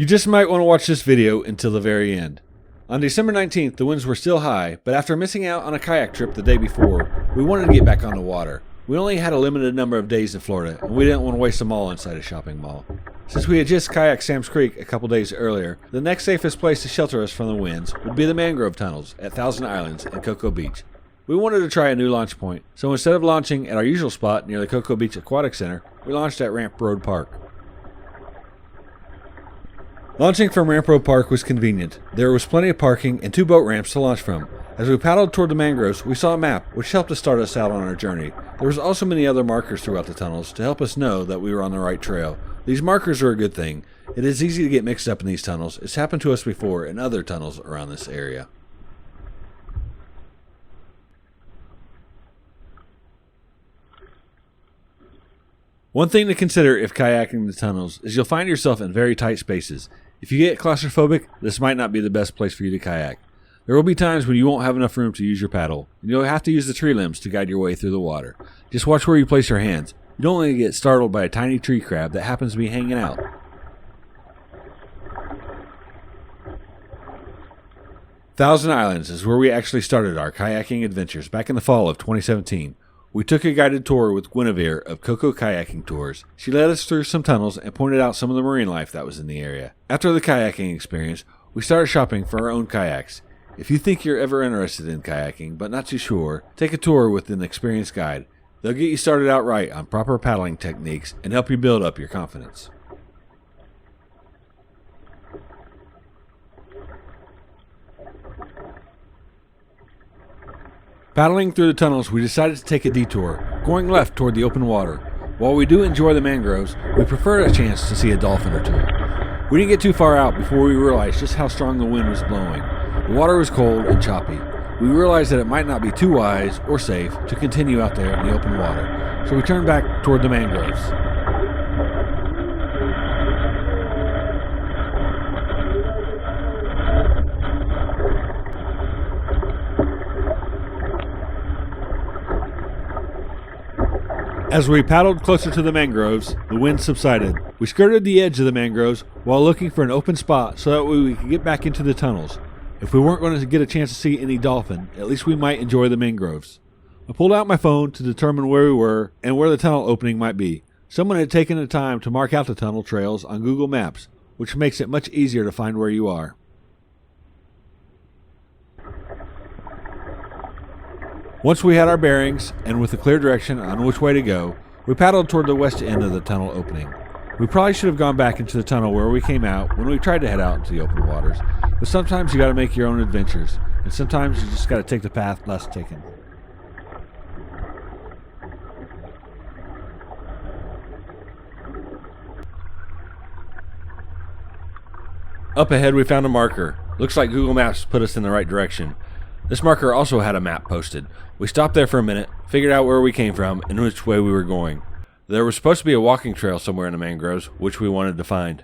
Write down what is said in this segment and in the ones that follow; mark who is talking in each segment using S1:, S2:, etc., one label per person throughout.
S1: You just might want to watch this video until the very end. On December 19th, the winds were still high, but after missing out on a kayak trip the day before, we wanted to get back on the water. We only had a limited number of days in Florida, and we didn't want to waste them all inside a shopping mall. Since we had just kayaked Sam's Creek a couple days earlier, the next safest place to shelter us from the winds would be the Mangrove tunnels at Thousand Islands and Cocoa Beach. We wanted to try a new launch point, so instead of launching at our usual spot near the Cocoa Beach Aquatic Center, we launched at Ramp Road Park. Launching from Ramp Road Park was convenient. There was plenty of parking and 2 boat ramps to launch from. As we paddled toward the mangroves, we saw a map, which helped to start us out on our journey. There was also many other markers throughout the tunnels to help us know that we were on the right trail. These markers are a good thing. It is easy to get mixed up in these tunnels. It's happened to us before in other tunnels around this area. One thing to consider if kayaking the tunnels is you'll find yourself in very tight spaces. If you get claustrophobic, this might not be the best place for you to kayak. There will be times when you won't have enough room to use your paddle, and you'll have to use the tree limbs to guide your way through the water. Just watch where you place your hands. You don't want to get startled by a tiny tree crab that happens to be hanging out. Thousand Islands is where we actually started our kayaking adventures back in the fall of 2017. We took a guided tour with Guinevere of Coco Kayaking Tours. She led us through some tunnels and pointed out some of the marine life that was in the area. After the kayaking experience, we started shopping for our own kayaks. If you think you're ever interested in kayaking but not too sure, take a tour with an experienced guide. They'll get you started out right on proper paddling techniques and help you build up your confidence. Paddling through the tunnels, we decided to take a detour, going left toward the open water. While we do enjoy the mangroves, we prefer a chance to see a dolphin or two. We didn't get too far out before we realized just how strong the wind was blowing. The water was cold and choppy. We realized that it might not be too wise or safe to continue out there in the open water, so we turned back toward the mangroves. As we paddled closer to the mangroves, the wind subsided. We skirted the edge of the mangroves while looking for an open spot so that we could get back into the tunnels. If we weren't going to get a chance to see any dolphin, at least we might enjoy the mangroves. I pulled out my phone to determine where we were and where the tunnel opening might be. Someone had taken the time to mark out the tunnel trails on Google Maps, which makes it much easier to find where you are. Once we had our bearings, and with a clear direction on which way to go, we paddled toward the west end of the tunnel opening. We probably should have gone back into the tunnel where we came out when we tried to head out into the open waters, but sometimes you gotta make your own adventures, and sometimes you just gotta take the path less taken. Up ahead we found a marker. Looks like Google Maps put us in the right direction. This marker also had a map posted. We stopped there for a minute, figured out where we came from and which way we were going. There was supposed to be a walking trail somewhere in the mangroves, which we wanted to find.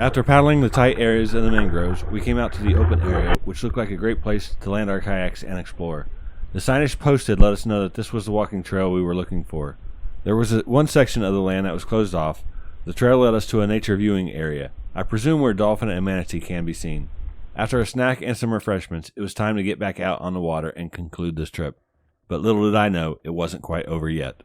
S1: After paddling the tight areas of the mangroves, we came out to the open area, which looked like a great place to land our kayaks and explore. The signage posted let us know that this was the walking trail we were looking for. There was one section of the land that was closed off. The trail led us to a nature viewing area, I presume where dolphin and manatee can be seen. After a snack and some refreshments, it was time to get back out on the water and conclude this trip. But little did I know, it wasn't quite over yet.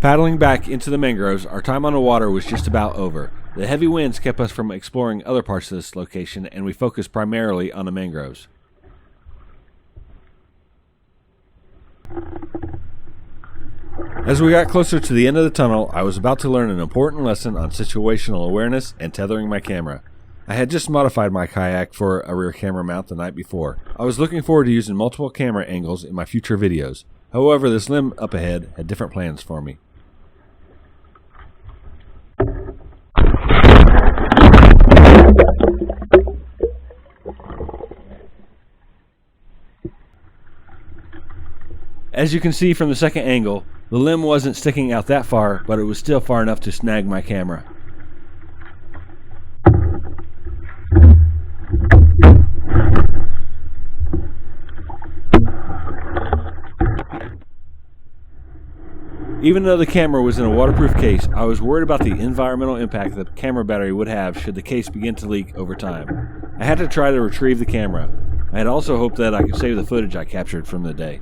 S1: Paddling back into the mangroves, our time on the water was just about over. The heavy winds kept us from exploring other parts of this location, and we focused primarily on the mangroves. As we got closer to the end of the tunnel, I was about to learn an important lesson on situational awareness and tethering my camera. I had just modified my kayak for a rear camera mount the night before. I was looking forward to using multiple camera angles in my future videos. However, this limb up ahead had different plans for me. As you can see from the second angle, the limb wasn't sticking out that far, but it was still far enough to snag my camera. Even though the camera was in a waterproof case, I was worried about the environmental impact the camera battery would have should the case begin to leak over time. I had to try to retrieve the camera. I had also hoped that I could save the footage I captured from the day.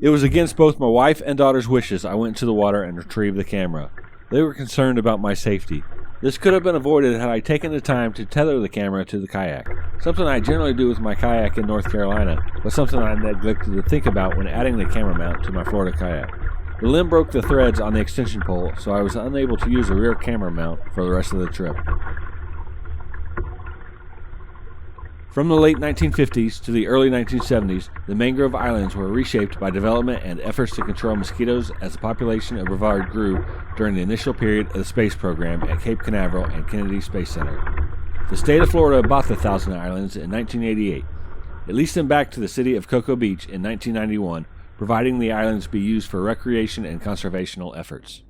S1: It was against both my wife and daughter's wishes I went to the water and retrieved the camera. They were concerned about my safety. This could have been avoided had I taken the time to tether the camera to the kayak, something I generally do with my kayak in North Carolina, but something I neglected to think about when adding the camera mount to my Florida kayak. The limb broke the threads on the extension pole, so I was unable to use a rear camera mount for the rest of the trip. From the late 1950s to the early 1970s, the Mangrove Islands were reshaped by development and efforts to control mosquitoes as the population of Brevard grew during the initial period of the space program at Cape Canaveral and Kennedy Space Center. The state of Florida bought the Thousand Islands in 1988. It leased them back to the city of Cocoa Beach in 1991, providing the islands be used for recreation and conservational efforts.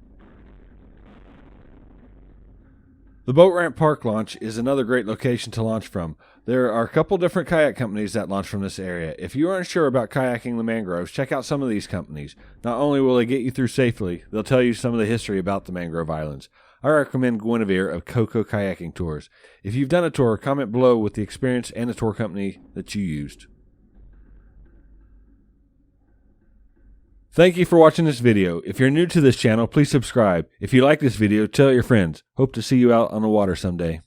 S1: The Boat Ramp Park launch is another great location to launch from. There are a couple different kayak companies that launch from this area. If you are unsure about kayaking the mangroves, check out some of these companies. Not only will they get you through safely, they'll tell you some of the history about the Mangrove Islands. I recommend Guinevere of Coco Kayaking Tours. If you've done a tour, comment below with the experience and the tour company that you used. Thank you for watching this video. If you're new to this channel, please subscribe. If you like this video, tell your friends. Hope to see you out on the water someday.